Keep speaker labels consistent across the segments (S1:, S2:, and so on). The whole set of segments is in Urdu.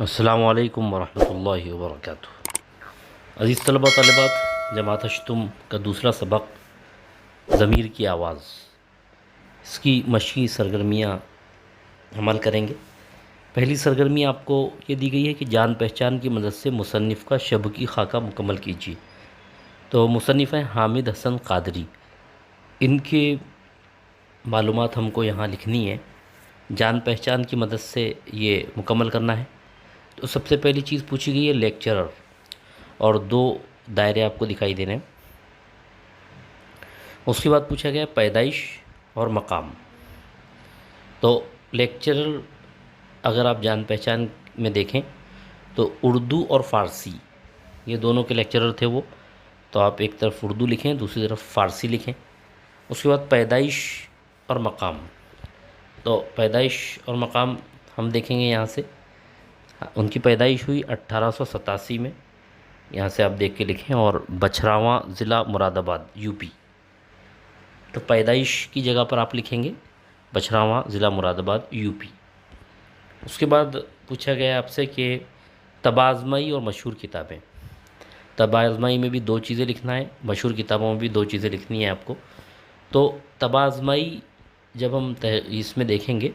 S1: السلام علیکم ورحمۃ اللہ وبرکاتہ۔ عزیز طلبہ طالبات، جماعت اشتم کا دوسرا سبق ضمیر کی آواز، اس کی مشقی سرگرمیاں عمل کریں گے۔ پہلی سرگرمی آپ کو یہ دی گئی ہے کہ جان پہچان کی مدد سے مصنف کا شب کی خاکہ مکمل کیجیے۔ تو مصنف ہیں حامد حسن قادری، ان کے معلومات ہم کو یہاں لکھنی ہے۔ جان پہچان کی مدد سے یہ مکمل کرنا ہے۔ تو سب سے پہلی چیز پوچھی گئی ہے لیکچرر، اور دو دائرے آپ کو دکھائی دے رہے ہیں۔ اس کے بعد پوچھا گیا پیدائش اور مقام۔ تو لیکچرر اگر آپ جان پہچان میں دیکھیں تو اردو اور فارسی، یہ دونوں کے لیکچرر تھے وہ، تو آپ ایک طرف اردو لکھیں، دوسری طرف فارسی لکھیں۔ اس کے بعد پیدائش اور مقام، تو پیدائش اور مقام ہم دیکھیں گے یہاں سے۔ ان کی پیدائش ہوئی 1887 میں، یہاں سے آپ دیکھ کے لکھیں، اور بچھراواں ضلع مراد آباد یو پی۔ تو پیدائش کی جگہ پر آپ لکھیں گے بچھراواں ضلع مراد آباد یو پی۔ اس کے بعد پوچھا گیا آپ سے کہ طبع آزمائی اور مشہور کتابیں۔ طبع آزمائی میں بھی دو چیزیں لکھنا ہے، مشہور کتابوں میں بھی دو چیزیں لکھنی ہیں آپ کو۔ تو طبع آزمائی جب ہم اس میں دیکھیں گے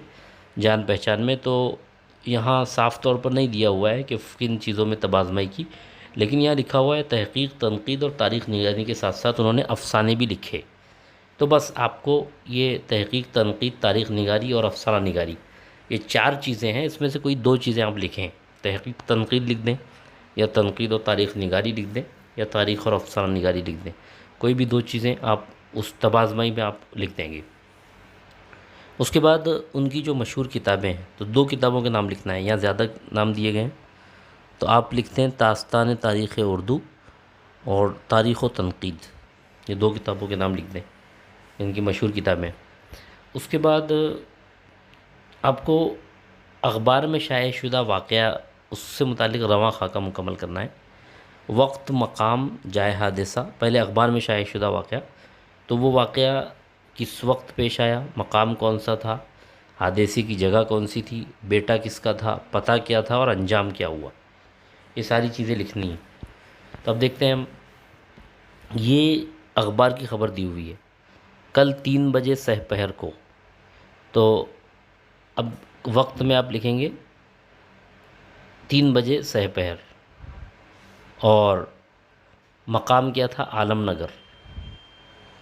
S1: جان پہچان میں، تو یہاں صاف طور پر نہیں دیا ہوا ہے کہ کن چیزوں میں طبع آزمائی کی، لیکن یہاں لکھا ہوا ہے تحقیق، تنقید اور تاریخ نگاری کے ساتھ ساتھ انہوں نے افسانے بھی لکھے۔ تو بس آپ کو یہ تحقیق، تنقید، تاریخ نگاری اور افسانہ نگاری، یہ چار چیزیں ہیں، اس میں سے کوئی دو چیزیں آپ لکھیں۔ تحقیق تنقید لکھ دیں، یا تنقید اور تاریخ نگاری لکھ دیں، یا تاریخ اور افسانہ نگاری لکھ دیں۔ کوئی بھی دو چیزیں آپ اس طبع آزمائی میں آپ لکھ دیں گے۔ اس کے بعد ان کی جو مشہور کتابیں ہیں، تو دو کتابوں کے نام لکھنا ہے، یہاں زیادہ نام دیے گئے ہیں، تو آپ لکھتے ہیں داستان تاریخ اردو اور تاریخ و تنقید، یہ دو کتابوں کے نام لکھ دیں، ان کی مشہور کتابیں۔ اس کے بعد آپ کو اخبار میں شائع شدہ واقعہ، اس سے متعلق رواں خاکہ مکمل کرنا ہے۔ وقت، مقام، جائے حادثہ، پہلے اخبار میں شائع شدہ واقعہ، تو وہ واقعہ کس وقت پیش آیا، مقام کون سا تھا، حادثے کی جگہ کون سی تھی، بیٹا کس کا تھا، پتہ کیا تھا، اور انجام کیا ہوا، یہ ساری چیزیں لکھنی ہیں۔ تو اب دیکھتے ہیں ہم، یہ اخبار کی خبر دی ہوئی ہے کل 3 بجے سہ پہر کو، تو اب وقت میں آپ لکھیں گے 3 بجے سہ پہر، اور مقام کیا تھا عالم نگر،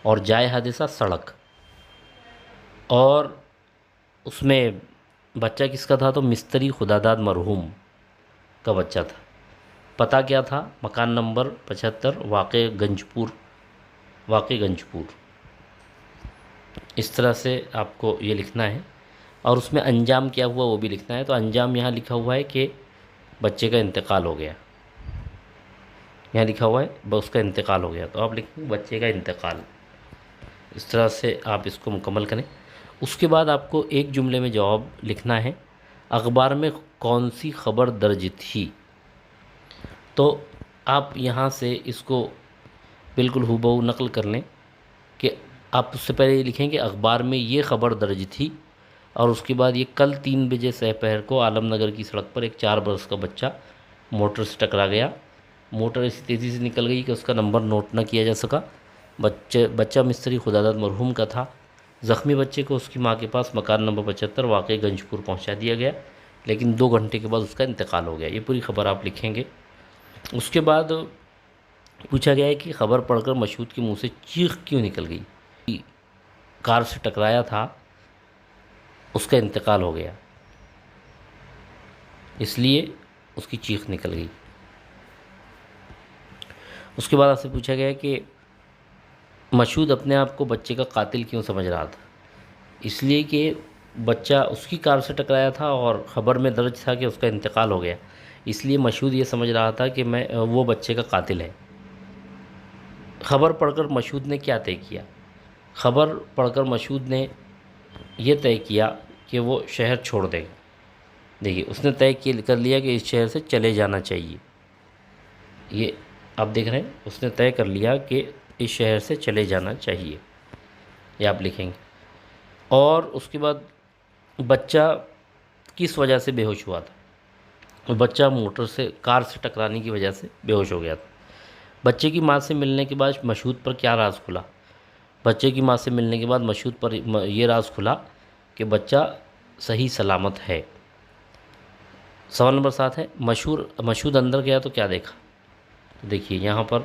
S1: اور جائے حادثہ سڑک، اور اس میں بچہ کس کا تھا، تو مستری خداداد مرحوم کا بچہ تھا۔ پتہ کیا تھا، مکان نمبر 75، واقع گنج پور۔ اس طرح سے آپ کو یہ لکھنا ہے، اور اس میں انجام کیا ہوا وہ بھی لکھنا ہے۔ تو انجام یہاں لکھا ہوا ہے کہ بچے کا انتقال ہو گیا، یہاں لکھا ہوا ہے اس کا انتقال ہو گیا، تو آپ لکھیں بچے کا انتقال۔ اس طرح سے آپ اس کو مکمل کریں۔ اس کے بعد آپ کو ایک جملے میں جواب لکھنا ہے، اخبار میں کون سی خبر درج تھی۔ تو آپ یہاں سے اس کو بالکل ہو بہو نقل کر لیں کہ آپ اس سے پہلے یہ لکھیں کہ اخبار میں یہ خبر درج تھی، اور اس کے بعد یہ کل 3 بجے سہ پہر کو عالم نگر کی سڑک پر ایک 4 برس کا بچہ موٹر سے ٹکرا گیا۔ موٹر اسی تیزی سے نکل گئی کہ اس کا نمبر نوٹ نہ کیا جا سکا۔ بچہ مستری خداداد مرحوم کا تھا۔ زخمی بچے کو اس کی ماں کے پاس مکان نمبر 75 واقع گنج پور پہنچا دیا گیا، لیکن 2 گھنٹے کے بعد اس کا انتقال ہو گیا۔ یہ پوری خبر آپ لکھیں گے۔ اس کے بعد پوچھا گیا ہے کہ خبر پڑھ کر مشہود کے منہ سے چیخ کیوں نکل گئی، کار سے ٹکرایا تھا، اس کا انتقال ہو گیا، اس لیے اس کی چیخ نکل گئی۔ اس کے بعد آپ سے پوچھا گیا ہے کہ مشہود اپنے آپ کو بچے کا قاتل کیوں سمجھ رہا تھا۔ اس لیے کہ بچہ اس کی کار سے ٹکرایا تھا، اور خبر میں درج تھا کہ اس کا انتقال ہو گیا، اس لیے مشہود یہ سمجھ رہا تھا کہ وہ بچے کا قاتل ہے۔ خبر پڑھ کر مشہود نے کیا طے کیا؟ خبر پڑھ کر مشہود نے یہ طے کیا کہ وہ شہر چھوڑ دے گا۔ دیکھیے اس نے طے کر لیا کہ اس شہر سے چلے جانا چاہیے، یہ آپ دیکھ رہے ہیں، اس نے طے کر لیا کہ اس شہر سے چلے جانا چاہیے، یہ آپ لکھیں گے۔ اور اس کے بعد بچہ کس وجہ سے بے ہوش ہوا تھا، بچہ موٹر سے کار سے ٹکرانے کی وجہ سے بے ہوش ہو گیا تھا۔ بچے کی ماں سے ملنے کے بعد مشہود پر کیا راز کھلا؟ بچے کی ماں سے ملنے کے بعد مشہود پر یہ راز کھلا کہ بچہ صحیح سلامت ہے۔ سوال نمبر 7 ہے مشہود اندر گیا تو کیا دیکھا؟ تو دیکھیے یہاں پر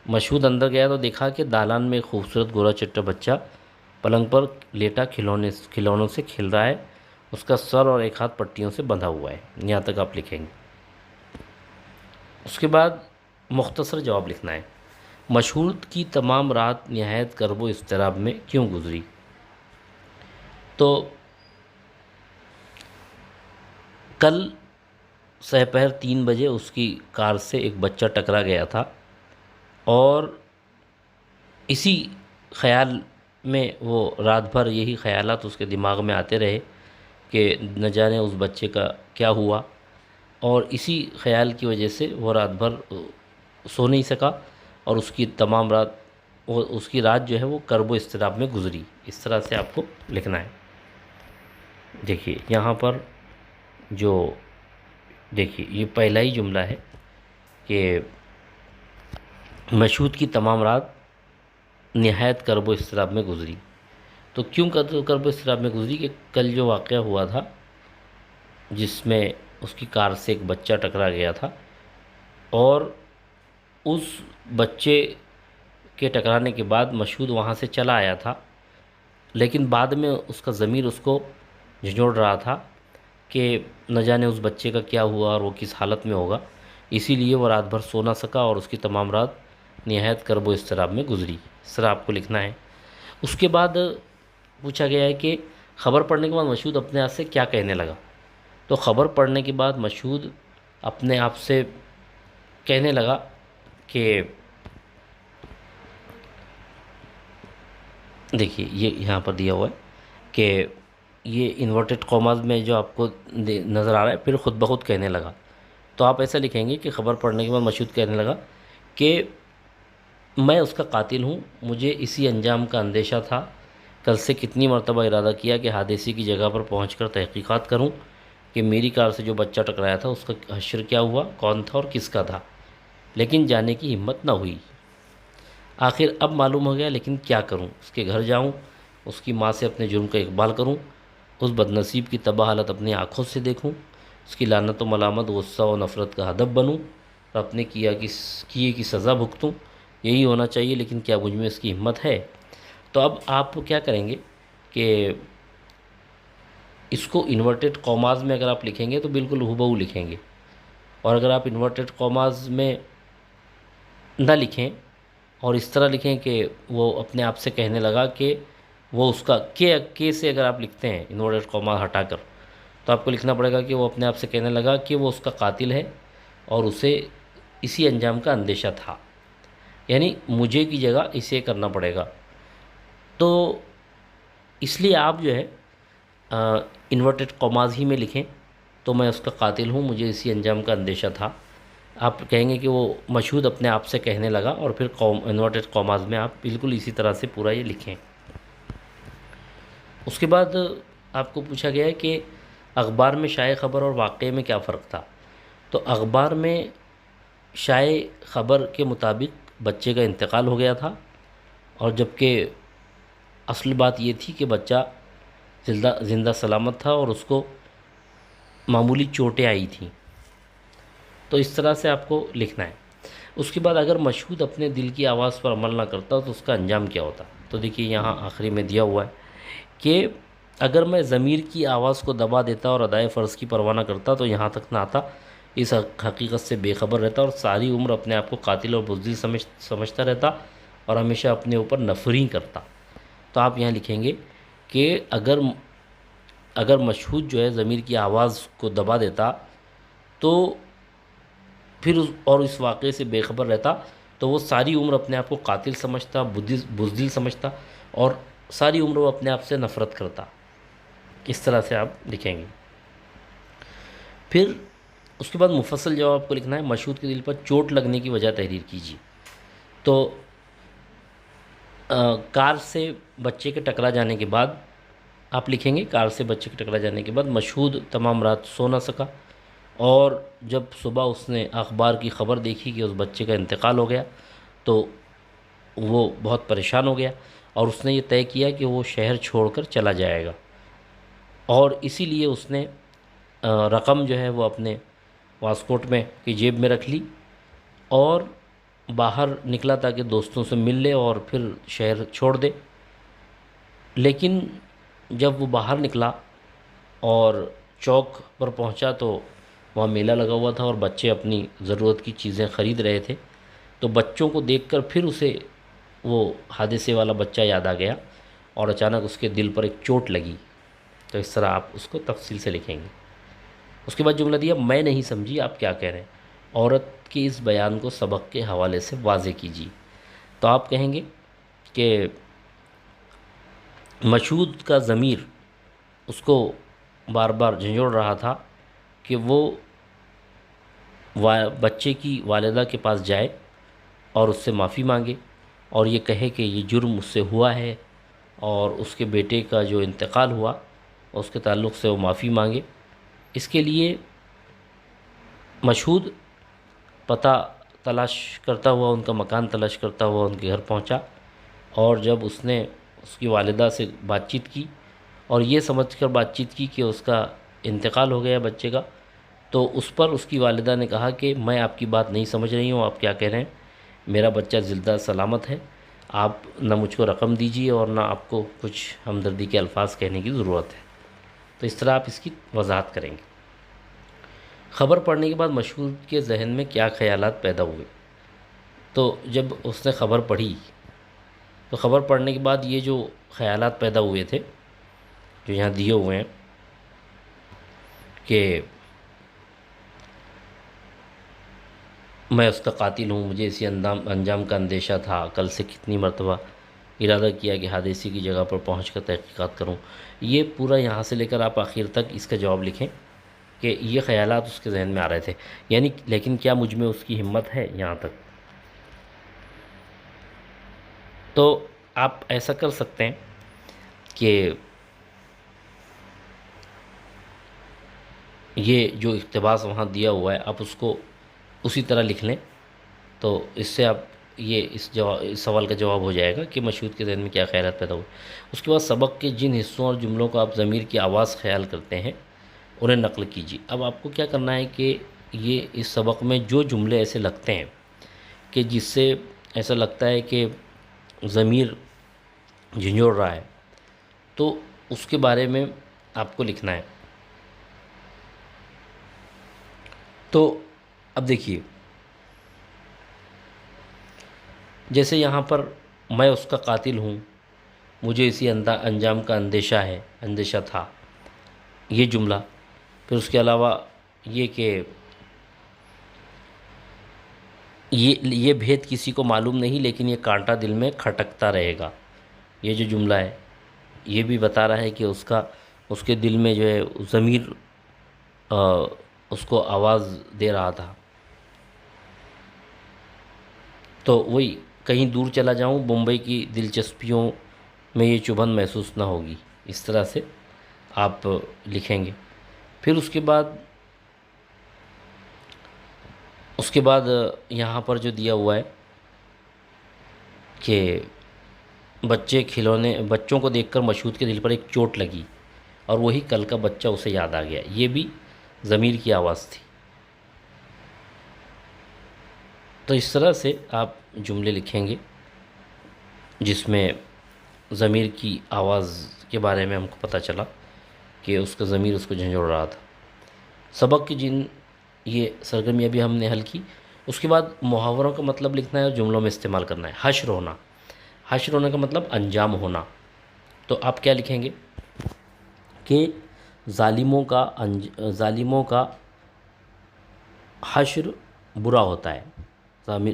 S1: مشہود اندر گیا تو دیکھا کہ دالان میں ایک خوبصورت گورا چٹا بچہ پلنگ پر لیٹا کھلونوں سے کھیل رہا ہے، اس کا سر اور ایک ہاتھ پٹیوں سے بندھا ہوا ہے۔ یہاں تک آپ لکھیں گے۔ اس کے بعد مختصر جواب لکھنا ہے۔ مشہود کی تمام رات نہایت کرب و اضطراب میں کیوں گزری؟ تو کل سحپہر 3 بجے اس کی کار سے ایک بچہ ٹکرا گیا تھا، اور اسی خیال میں وہ رات بھر یہی خیالات اس کے دماغ میں آتے رہے کہ نہ جانے اس بچے کا کیا ہوا، اور اسی خیال کی وجہ سے وہ رات بھر سو نہیں سکا، اور اس کی تمام رات اس کی رات جو ہے وہ کرب و اضطراب میں گزری۔ اس طرح سے آپ کو لکھنا ہے۔ دیکھیے یہاں پر جو دیکھیے یہ پہلا ہی جملہ ہے کہ مشہود کی تمام رات نہایت کرب و اضطراب میں گزری۔ تو کیوں کرب و اضطراب میں گزری؟ کہ کل جو واقعہ ہوا تھا جس میں اس کی کار سے ایک بچہ ٹکرا گیا تھا، اور اس بچے کے ٹکرانے کے بعد مشہود وہاں سے چلا آیا تھا، لیکن بعد میں اس کا ضمیر اس کو جھنجھوڑ رہا تھا کہ نہ جانے اس بچے کا کیا ہوا اور وہ کس حالت میں ہوگا، اسی لیے وہ رات بھر سو نہ سکا، اور اس کی تمام رات نہایت کرب و اضطراب میں گزری۔ اس طرح آپ کو لکھنا ہے۔ اس کے بعد پوچھا گیا ہے کہ خبر پڑھنے کے بعد مشہود اپنے آپ سے کیا کہنے لگا؟ تو خبر پڑھنے کے بعد مشہود اپنے آپ سے کہنے لگا کہ دیکھیے یہ یہاں پر دیا ہوا ہے کہ یہ انورٹڈ کاماز میں جو آپ کو نظر آ رہا ہے، پھر خود بخود کہنے لگا۔ تو آپ ایسا لکھیں گے کہ خبر پڑھنے کے بعد مشہود کہنے لگا کہ میں اس کا قاتل ہوں، مجھے اسی انجام کا اندیشہ تھا، کل سے کتنی مرتبہ ارادہ کیا کہ حادثے کی جگہ پر پہنچ کر تحقیقات کروں کہ میری کار سے جو بچہ ٹکرایا تھا اس کا حشر کیا ہوا، کون تھا اور کس کا تھا، لیکن جانے کی ہمت نہ ہوئی۔ آخر اب معلوم ہو گیا، لیکن کیا کروں؟ اس کے گھر جاؤں، اس کی ماں سے اپنے جرم کا اقبال کروں، اس بدنصیب کی تباہ حالت اپنی آنکھوں سے دیکھوں، اس کی لعنت و ملامت، غصہ و نفرت کا ہدف بنوں، اور اپنے کیے کی سزا بھگتوں۔ یہی ہونا چاہیے، لیکن کیا مجھ میں اس کی ہمت ہے؟ تو اب آپ کیا کریں گے کہ اس کو انورٹڈ کاماز میں اگر آپ لکھیں گے تو بالکل ہو لکھیں گے، اور اگر آپ انورٹڈ کاماز میں نہ لکھیں اور اس طرح لکھیں کہ وہ اپنے آپ سے کہنے لگا کہ وہ اس کا کے سے اگر آپ لکھتے ہیں انورٹڈ کاما ہٹا کر، تو آپ کو لکھنا پڑے گا کہ وہ اپنے آپ سے کہنے لگا کہ وہ اس کا قاتل ہے اور اسے اسی انجام کا اندیشہ تھا، یعنی مجھے کی جگہ اسے کرنا پڑے گا۔ تو اس لیے آپ جو ہے انورٹڈ کاماز ہی میں لکھیں، تو میں اس کا قاتل ہوں، مجھے اسی انجام کا اندیشہ تھا۔ آپ کہیں گے کہ وہ مشہود اپنے آپ سے کہنے لگا، اور پھر انورٹڈ کاماز میں آپ بالکل اسی طرح سے پورا یہ لکھیں۔ اس کے بعد آپ کو پوچھا گیا ہے کہ اخبار میں شائع خبر اور واقعے میں کیا فرق تھا؟ تو اخبار میں شائع خبر کے مطابق بچے کا انتقال ہو گیا تھا، اور جبکہ اصل بات یہ تھی کہ بچہ زندہ سلامت تھا اور اس کو معمولی چوٹیں آئی تھیں۔ تو اس طرح سے آپ کو لکھنا ہے۔ اس کے بعد اگر مشہود اپنے دل کی آواز پر عمل نہ کرتا تو اس کا انجام کیا ہوتا؟ تو دیکھیے یہاں آخری میں دیا ہوا ہے کہ اگر میں ضمیر کی آواز کو دبا دیتا اور ادائے فرض کی پرواہ نہ کرتا تو یہاں تک نہ آتا، اس حقیقت سے بے خبر رہتا اور ساری عمر اپنے آپ کو قاتل اور بزدل سمجھتا رہتا اور ہمیشہ اپنے اوپر نفریں کرتا۔ تو آپ یہاں لکھیں گے کہ اگر مشہود جو ہے ضمیر کی آواز کو دبا دیتا تو پھر اس واقعے سے بے خبر رہتا تو وہ ساری عمر اپنے آپ کو قاتل سمجھتا، بزدل سمجھتا، اور ساری عمر وہ اپنے آپ سے نفرت کرتا۔ اس طرح سے آپ لکھیں گے۔ پھر اس کے بعد مفصل جواب کو لکھنا ہے۔ مشہود کے دل پر چوٹ لگنے کی وجہ تحریر کیجیے۔ تو کار سے بچے کے ٹکرا جانے کے بعد آپ لکھیں گے، کار سے بچے کے ٹکرا جانے کے بعد مشہود تمام رات سو نہ سکا، اور جب صبح اس نے اخبار کی خبر دیکھی کہ اس بچے کا انتقال ہو گیا تو وہ بہت پریشان ہو گیا، اور اس نے یہ طے کیا کہ وہ شہر چھوڑ کر چلا جائے گا، اور اسی لیے اس نے رقم جو ہے وہ اپنے پاسپورٹ میں کی جیب میں رکھ لی اور باہر نکلا تاکہ دوستوں سے مل لے اور پھر شہر چھوڑ دے۔ لیکن جب وہ باہر نکلا اور چوک پر پہنچا تو وہاں میلہ لگا ہوا تھا اور بچے اپنی ضرورت کی چیزیں خرید رہے تھے، تو بچوں کو دیکھ کر پھر اسے وہ حادثے والا بچہ یاد آ گیا اور اچانک اس کے دل پر ایک چوٹ لگی۔ تو اس طرح آپ اس کو تفصیل سے لکھیں گے۔ اس کے بعد جملہ دیا، میں نہیں سمجھی آپ کیا کہہ رہے ہیں، عورت کے اس بیان کو سبق کے حوالے سے واضح کیجیے۔ تو آپ کہیں گے کہ مشہود کا ضمیر اس کو بار بار جھنجھوڑ رہا تھا کہ وہ بچے کی والدہ کے پاس جائے اور اس سے معافی مانگے اور یہ کہے کہ یہ جرم اس سے ہوا ہے اور اس کے بیٹے کا جو انتقال ہوا اس کے تعلق سے وہ معافی مانگے۔ اس کے لیے مشہود پتہ تلاش کرتا ہوا، ان کا مکان تلاش کرتا ہوا ان کے گھر پہنچا، اور جب اس نے اس کی والدہ سے بات چیت کی اور یہ سمجھ کر بات چیت کی کہ اس کا انتقال ہو گیا بچے کا، تو اس پر اس کی والدہ نے کہا کہ میں آپ کی بات نہیں سمجھ رہی ہوں، آپ کیا کہہ رہے ہیں، میرا بچہ زندہ سلامت ہے، آپ نہ مجھ کو رقم دیجیے اور نہ آپ کو کچھ ہمدردی کے الفاظ کہنے کی ضرورت ہے۔ تو اس طرح آپ اس کی وضاحت کریں گے۔ خبر پڑھنے کے بعد مشہور کے ذہن میں کیا خیالات پیدا ہوئے؟ تو جب اس نے خبر پڑھی تو خبر پڑھنے کے بعد یہ جو خیالات پیدا ہوئے تھے جو یہاں دیے ہوئے ہیں کہ میں اس کا قاتل ہوں، مجھے اسی انجام کا اندیشہ تھا، کل سے کتنی مرتبہ ارادہ کیا کہ حادثے کی جگہ پر پہنچ کر تحقیقات کروں، یہ پورا یہاں سے لے کر آپ آخر تک اس کا جواب لکھیں کہ یہ خیالات اس کے ذہن میں آ رہے تھے، یعنی لیکن کیا مجھ میں اس کی ہمت ہے یہاں تک۔ تو آپ ایسا کر سکتے ہیں کہ یہ جو اقتباس وہاں دیا ہوا ہے آپ اس کو اسی طرح لکھ لیں، تو اس سے آپ یہ اس سوال کا جواب ہو جائے گا کہ مشہود کے ذہن میں کیا خیالات پیدا ہوئے۔ اس کے بعد سبق کے جن حصوں اور جملوں کو آپ ضمیر کی آواز خیال کرتے ہیں انہیں نقل کیجیے۔ اب آپ کو کیا کرنا ہے کہ یہ اس سبق میں جو جملے ایسے لگتے ہیں کہ جس سے ایسا لگتا ہے کہ ضمیر جھنجھوڑ رہا ہے، تو اس کے بارے میں آپ کو لکھنا ہے۔ تو اب دیکھیے، جیسے یہاں پر میں اس کا قاتل ہوں، مجھے اسی انجام کا اندیشہ تھا، یہ جملہ، پھر اس کے علاوہ یہ کہ یہ بھید کسی کو معلوم نہیں لیکن یہ کانٹا دل میں کھٹکتا رہے گا، یہ جو جملہ ہے یہ بھی بتا رہا ہے کہ اس کے دل میں جو ہے ضمیر اس کو آواز دے رہا تھا۔ تو وہی کہیں دور چلا جاؤں، بمبئی کی دلچسپیوں میں یہ چبھن محسوس نہ ہوگی، اس طرح سے آپ لکھیں گے۔ پھر اس کے بعد یہاں پر جو دیا ہوا ہے کہ بچوں کو دیکھ کر مشہود کے دل پر ایک چوٹ لگی اور وہی کل کا بچہ اسے یاد آ گیا، یہ بھی ضمیر کی آواز تھی۔ تو اس طرح سے آپ جملے لکھیں گے جس میں ضمیر کی آواز کے بارے میں ہم کو پتہ چلا کہ اس کا ضمیر اس کو جھنجھوڑ رہا تھا۔ سبق کی جن یہ سرگرمیاں بھی ہم نے حل کی، اس کے بعد محاوروں کا مطلب لکھنا ہے اور جملوں میں استعمال کرنا ہے۔ حشر ہونا کا مطلب انجام ہونا، تو آپ کیا لکھیں گے کہ ظالموں کا حشر برا ہوتا ہے،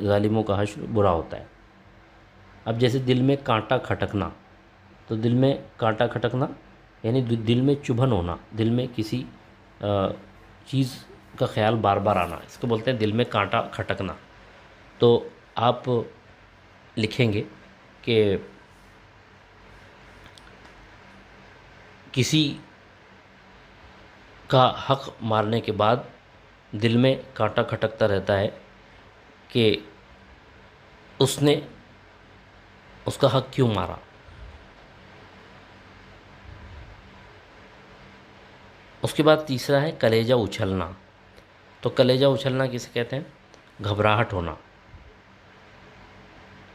S1: ظالموں کا حشر برا ہوتا ہے۔ اب جیسے دل میں کانٹا کھٹکنا، تو دل میں کانٹا کھٹکنا یعنی دل میں چبھن ہونا، دل میں کسی چیز کا خیال بار بار آنا، اس کو بولتے ہیں دل میں کانٹا کھٹکنا۔ تو آپ لکھیں گے کہ کسی کا حق مارنے کے بعد دل میں کانٹا کھٹکتا رہتا ہے کہ اس نے اس کا حق کیوں مارا. اس کے بعد تیسرا ہے کلیجہ اچھلنا. تو کلیجہ اچھلنا کسے کہتے ہیں؟ گھبراہٹ ہونا.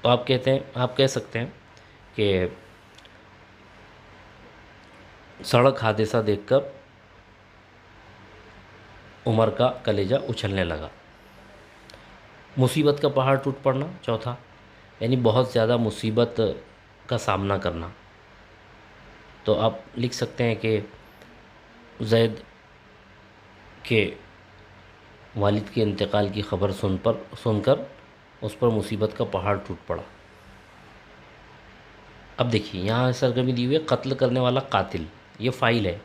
S1: تو آپ کہہ سکتے ہیں کہ سڑک حادثہ دیکھ کر عمر کا کلیجہ اچھلنے لگا. مصیبت کا پہاڑ ٹوٹ پڑنا چوتھا، یعنی بہت زیادہ مصیبت کا سامنا کرنا. تو آپ لکھ سکتے ہیں کہ زید کے والد کے انتقال کی خبر سن کر اس پر مصیبت کا پہاڑ ٹوٹ پڑا. اب دیکھیے یہاں سرگرمی دی ہوئی ہے قتل کرنے والا قاتل، یہ فاعل ہے.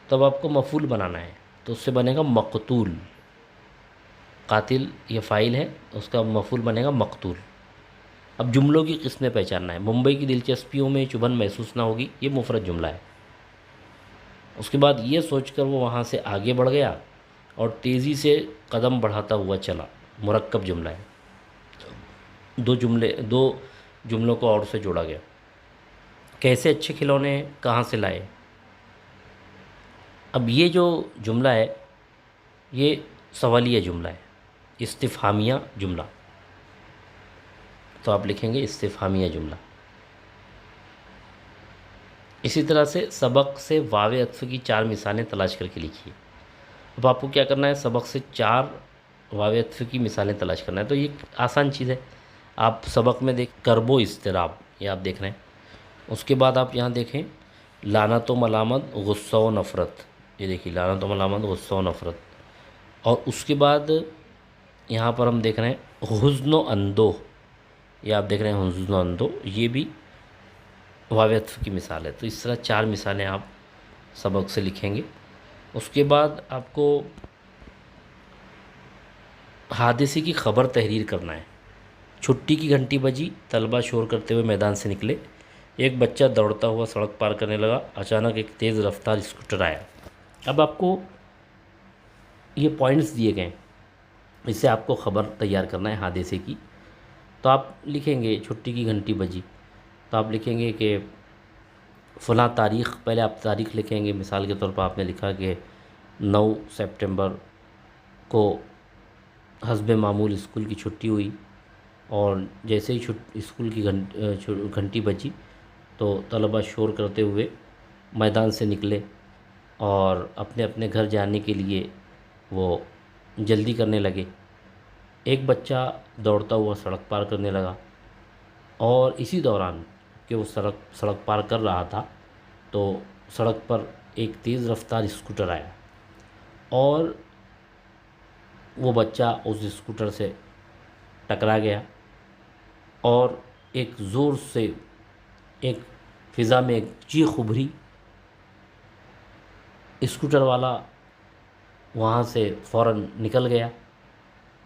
S1: تو اب آپ کو مفعول بنانا ہے، تو اس سے بنے گا مقتول. قاتل یہ فاعل ہے، اس کا مفعول بنے گا مقتول. اب جملوں کی قسمیں پہچاننا ہے. ممبئی کی دلچسپیوں میں چبھن محسوس نہ ہوگی، یہ مفرد جملہ ہے. اس کے بعد یہ سوچ کر وہ وہاں سے آگے بڑھ گیا اور تیزی سے قدم بڑھاتا ہوا چلا، مرکب جملہ ہے. دو جملوں کو اور سے جوڑا گیا. کیسے اچھے کھلونے کہاں سے لائے؟ اب یہ جو جملہ ہے یہ سوالیہ جملہ ہے، استفہامیہ جملہ. تو آپ لکھیں گے استفہامیہ جملہ. اسی طرح سے سبق سے واو عطف کی 4 مثالیں تلاش کر کے لکھیے. اب آپ کو کیا کرنا ہے؟ سبق سے 4 واو عطف کی مثالیں تلاش کرنا ہے. تو یہ آسان چیز ہے. آپ سبق میں کرب و اضطراب، یہ آپ دیکھ رہے ہیں. اس کے بعد آپ یہاں دیکھیں لعنت و ملامت، غصہ و نفرت. یہ دیکھیے لعنت و ملامت، غصہ و نفرت. اور اس کے بعد یہاں پر ہم دیکھ رہے ہیں حزن و اندوہ. یہ آپ دیکھ رہے ہیں حزن و اندوہ، یہ بھی واو عطف کی مثال ہے. تو اس طرح 4 مثالیں آپ سبق سے لکھیں گے. اس کے بعد آپ کو حادثے کی خبر تحریر کرنا ہے. چھٹی کی گھنٹی بجی، طلبہ شور کرتے ہوئے میدان سے نکلے. ایک بچہ دوڑتا ہوا سڑک پار کرنے لگا. اچانک ایک تیز رفتار اسکوٹر آیا. اب آپ کو یہ پوائنٹس دیے گئے ہیں، اس سے آپ کو خبر تیار کرنا ہے حادثے کی. تو آپ لکھیں گے چھٹی کی گھنٹی بجی. تو آپ لکھیں گے کہ فلاں تاریخ، پہلے آپ تاریخ لکھیں گے. مثال کے طور پر آپ نے لکھا کہ 9 سپٹمبر کو حسب معمول اسکول کی چھٹی ہوئی، اور جیسے ہی اسکول کی گھنٹی بجی تو طلبہ شور کرتے ہوئے میدان سے نکلے اور اپنے اپنے گھر جانے کے لیے وہ جلدی کرنے لگے. ایک بچہ دوڑتا ہوا سڑک پار کرنے لگا، اور اسی دوران کہ وہ سڑک پار کر رہا تھا تو سڑک پر ایک تیز رفتار اسکوٹر آیا، اور وہ بچہ اس اسکوٹر سے ٹکرا گیا، اور ایک زور سے ایک فضا میں ایک چیخ ابھری. اسکوٹر والا وہاں سے فوراً نکل گیا.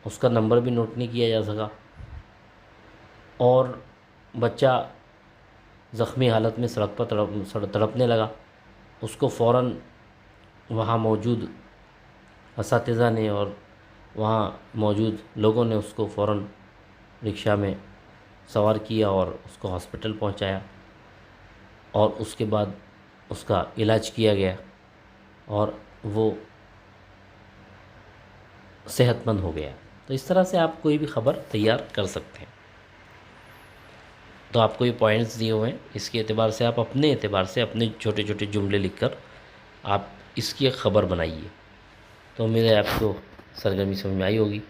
S1: اس کا نمبر بھی نوٹ نہیں کیا جا سکا، اور بچہ زخمی حالت میں سڑک پر تڑپنے لگا. اس کو فوراً وہاں موجود اساتذہ نے اور وہاں موجود لوگوں نے اس کو فوراً رکشہ میں سوار کیا اور اس کو ہاسپٹل پہنچایا، اور اس کے بعد اس کا علاج کیا گیا اور وہ صحت مند ہو گیا. تو اس طرح سے آپ کوئی بھی خبر تیار کر سکتے ہیں. تو آپ کو یہ پوائنٹس دیے ہوئے ہیں، اس کے اعتبار سے آپ اپنے اعتبار سے اپنے چھوٹے چھوٹے جملے لکھ کر آپ اس کی ایک خبر بنائیے. تو امید ہے آپ کو سرگرمی سمجھ میں آئی ہوگی.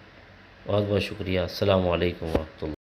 S1: بہت بہت شکریہ. السلام علیکم ورحمۃ اللہ.